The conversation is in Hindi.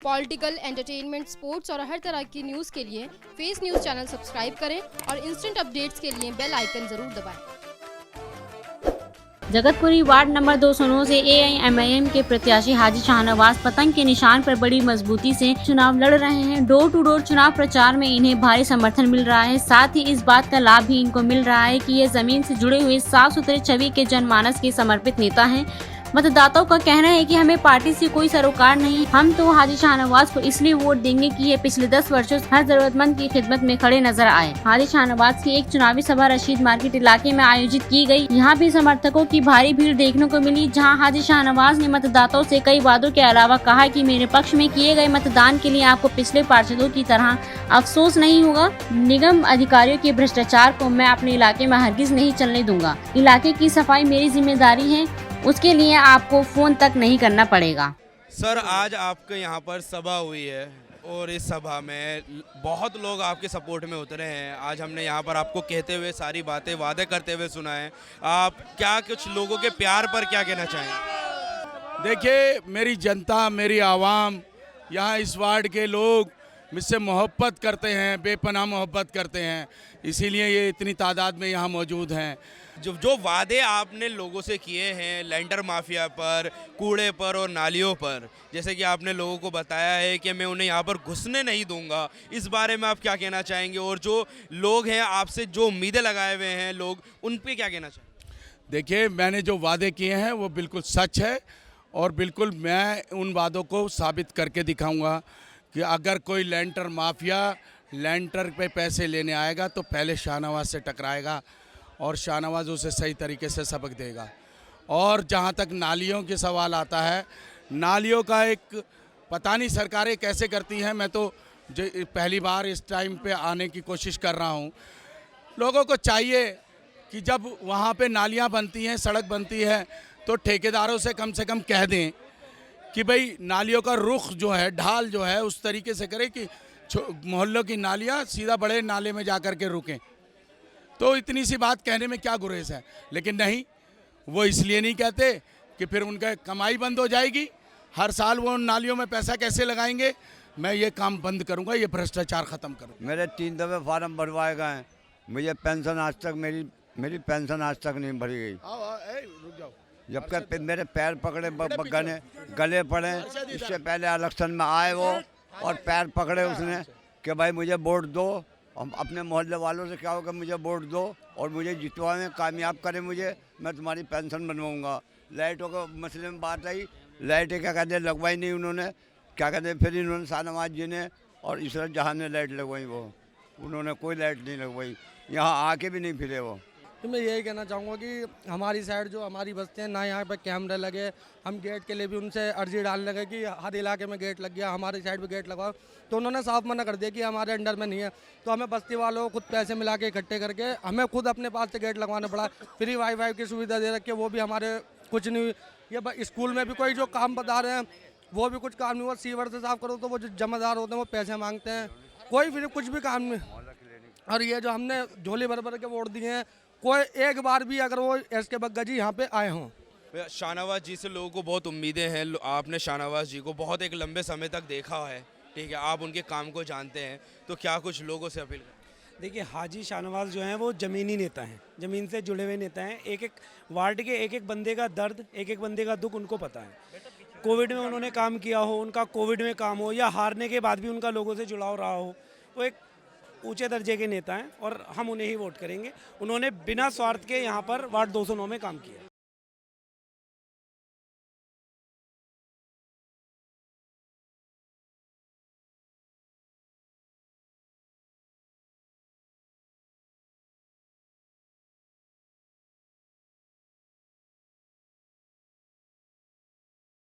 पॉलिटिकल, एंटरटेनमेंट, स्पोर्ट्स और हर तरह की न्यूज़ के लिए फेस न्यूज़ चैनल सब्सक्राइब करें और इंस्टेंट अपडेट्स के लिए बेल आइकन जरूर दबाएं। जगतपुरी वार्ड नंबर 209 से AIMIM के प्रत्याशी हाजी शाहनवाज पतंग के निशान पर बड़ी मजबूती से चुनाव लड़ रहे हैं। डोर टू डोर चुनाव प्रचार में इन्हें भारी समर्थन मिल रहा है। साथ ही इस बात का लाभ भी इनको मिल रहा है कि ये जमीन से जुड़े हुए साफ सुथरे छवि के जनमानस के समर्पित नेता हैं। मतदाताओं का कहना है कि हमें पार्टी से कोई सरोकार नहीं, हम तो हाजी शाहनवाज को इसलिए वोट देंगे कि ये पिछले 10 वर्षों से हर जरूरतमंद की खिदमत में खड़े नजर आए। हाजी शाहनवाज की एक चुनावी सभा रशीद मार्केट इलाके में आयोजित की गई। यहाँ भी समर्थकों की भारी भीड़ देखने को मिली, जहाँ हाजी शाहनवाज ने मतदाताओं से कई वादों के अलावा कहा कि मेरे पक्ष में किए गए मतदान के लिए आपको पिछले पार्षदों की तरह अफसोस नहीं होगा। निगम अधिकारियों के भ्रष्टाचार को मैं अपने इलाके में हरगिज नहीं चलने दूंगा। इलाके की सफाई मेरी जिम्मेदारी है, उसके लिए आपको फोन तक नहीं करना पड़ेगा। सर, आज आपके यहाँ पर सभा हुई है और इस सभा में बहुत लोग आपके सपोर्ट में उतरे हैं। आज हमने यहाँ पर आपको कहते हुए सारी बातें वादे करते हुए सुना है। आप क्या कुछ लोगों के प्यार पर क्या कहना चाहेंगे? देखिए, मेरी जनता, मेरी आवाम, यहाँ इस वार्ड के लोग मुझसे मोहब्बत करते हैं, बेपनाह मोहब्बत करते हैं, इसीलिए ये इतनी तादाद में यहाँ मौजूद हैं। जो वादे आपने लोगों से किए हैं लैंडर माफिया पर, कूड़े पर और नालियों पर, जैसे कि आपने लोगों को बताया है कि मैं उन्हें यहाँ पर घुसने नहीं दूंगा, इस बारे में आप क्या कहना चाहेंगे? और जो लोग हैं आपसे जो उम्मीदें लगाए हुए हैं लोग, उन पे क्या कहना चाहेंगे? देखिए, मैंने जो वादे किए हैं वो बिल्कुल सच है और बिल्कुल मैं उन वादों को साबित करके दिखाऊंगा कि अगर कोई लैंडर माफिया लैंडर पे पैसे लेने आएगा तो पहले शाहनवाज से टकराएगा और शाहनवाज उसे सही तरीके से सबक देगा। और जहाँ तक नालियों के सवाल आता है, नालियों का एक पता नहीं सरकारें कैसे करती हैं। मैं तो पहली बार इस टाइम पे आने की कोशिश कर रहा हूँ। लोगों को चाहिए कि जब वहाँ पे नालियाँ बनती हैं, सड़क बनती है, तो ठेकेदारों से कम कह दें कि भाई नालियों का रुख जो है, ढाल जो है, उस तरीके से करें कि मोहल्लों की नालियाँ सीधा बड़े नाले में जा कर के रुकें। तो इतनी सी बात कहने में क्या गुरेज है, लेकिन नहीं, वो इसलिए नहीं कहते कि फिर उनका कमाई बंद हो जाएगी। हर साल वो नालियों में पैसा कैसे लगाएंगे। मैं ये काम बंद करूंगा, ये भ्रष्टाचार खत्म करूंगा। मेरे 3 दफ़े फार्म भरवाए गए हैं, मुझे पेंशन आज तक मेरी पेंशन आज तक नहीं भरी गई। रुक जाओ। जबकि मेरे पैर पकड़े गले पड़े। इससे पहले इलेक्शन में आए वो और पैर पकड़े उसने कि भाई मुझे वोट दो। हम अपने मोहल्ले वालों से क्या होगा, मुझे वोट दो और मुझे जितवाएं, कामयाब करें मुझे, मैं तुम्हारी पेंशन बनवाऊंगा। लाइटों के मसले में बात आई, लाइटें क्या कहते हैं लगवाई नहीं उन्होंने, क्या कहते हैं, फिर इन्होंने शाहनवाज जी ने और इसरत जहां ने लाइट लगवाई, वो उन्होंने कोई लाइट नहीं लगवाई, यहाँ आके भी नहीं फिरे वो। तो मैं यही कहना चाहूँगा कि हमारी साइड जो हमारी बस्ती है ना, यहाँ पे कैमरे लगे, हम गेट के लिए भी उनसे अर्जी डालने लगे कि हर इलाके में गेट लग गया, हमारी साइड भी गेट लगाओ, तो उन्होंने साफ मना कर दिया कि हमारे अंडर में नहीं है। तो हमें बस्ती वालों को खुद पैसे मिला के इकट्ठे करके हमें खुद अपने पास से गेट लगवाना पड़ा। फ्री वाईफाई की सुविधा दे रखी है, वो भी हमारे कुछ नहीं हुई। ये स्कूल में भी कोई जो काम बता रहे हैं वो भी कुछ काम नहीं हुआ। सीवर से साफ करो तो वो जो जमादार होते हैं वो पैसे मांगते हैं, कोई फिर कुछ भी काम नहीं। और ये जो हमने झोली भर भर के वोट दिए हैं, कोई एक बार भी अगर वो एस के बग्गा जी यहाँ पे आए हों। शाहनवाज जी से लोगों को बहुत उम्मीदें हैं। आपने शाहनवाज जी को बहुत एक लंबे समय तक देखा है, ठीक है, आप उनके काम को जानते हैं, तो क्या कुछ लोगों से अपील करें? देखिए, हाजी शाहनवाज जो हैं वो ज़मीनी नेता हैं, ज़मीन से जुड़े हुए नेता हैं। एक एक वार्ड के एक एक बंदे का दर्द, एक एक बंदे का दुख उनको पता है। कोविड में उन्होंने काम किया हो, उनका कोविड में काम हो, या हारने के बाद भी उनका लोगों से जुड़ाव रहा हो, वो एक ऊंचे दर्जे के नेता हैं और हम उन्हें ही वोट करेंगे। उन्होंने बिना स्वार्थ के यहाँ पर वार्ड 209 में काम किया।